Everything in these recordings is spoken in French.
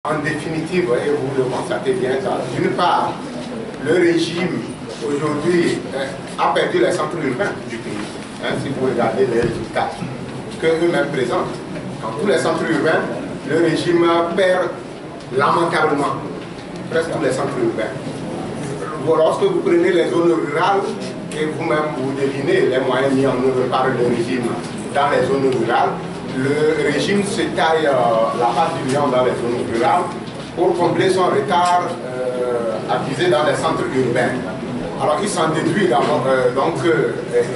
En définitive, et vous le constatez bien, d'une part, le régime aujourd'hui a perdu les centres urbains du pays. Si vous regardez les résultats qu'eux-mêmes présentent, dans tous les centres urbains, le régime perd lamentablement presque tous les centres urbains. Lorsque vous prenez les zones rurales et vous-même vous devinez les moyens mis en œuvre par le régime dans les zones rurales, le régime se taille la part du lion dans les zones rurales pour combler son retard accusé dans les centres urbains. Alors il s'en déduit donc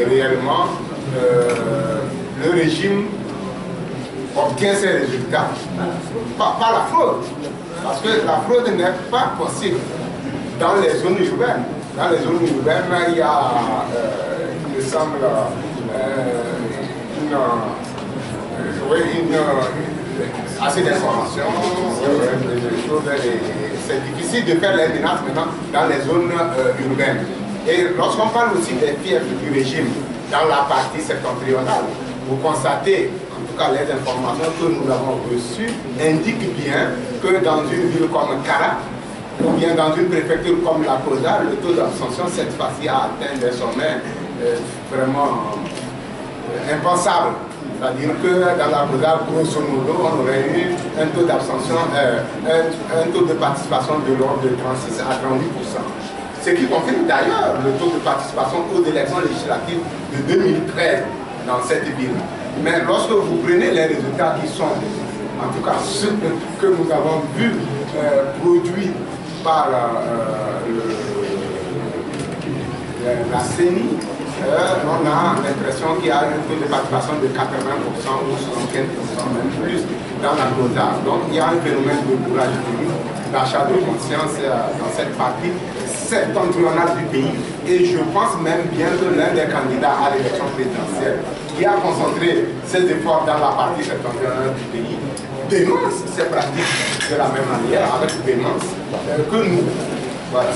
réellement le régime obtient ses résultats. Pas la fraude, parce que la fraude n'est pas possible dans les zones urbaines. Dans les zones urbaines, il y a, il me semble, assez d'informations, c'est difficile de faire les menaces maintenant dans les zones urbaines. Et lorsqu'on parle aussi des fiefs du régime dans la partie septentrionale, vous constatez, en tout cas les informations que nous avons reçues, indiquent bien que dans une ville comme Kara, ou bien dans une préfecture comme la Cosa, le taux d'abstention cette fois-ci a atteint des sommets vraiment impensables. C'est-à-dire que dans la Cosa, grosso modo, on aurait eu un taux d'abstention, un taux de participation de l'ordre de 36 à 38%. Ce qui confirme d'ailleurs le taux de participation aux élections législatives de 2013 dans cette ville. Mais lorsque vous prenez les résultats qui sont, en tout cas ceux que nous avons vus produits par la CENI, on a l'impression qu'il y a un taux de participation de 80% ou 75%, même plus, dans la Cosa. Donc il y a un phénomène de courage d'achat de conscience dans cette partie septentrionale du pays. Et je pense même bien que l'un des candidats à l'élection présidentielle qui a concentré ses efforts dans la partie septentrionale du pays dénonce ces pratiques de la même manière, avec dénonce que nous. Voilà.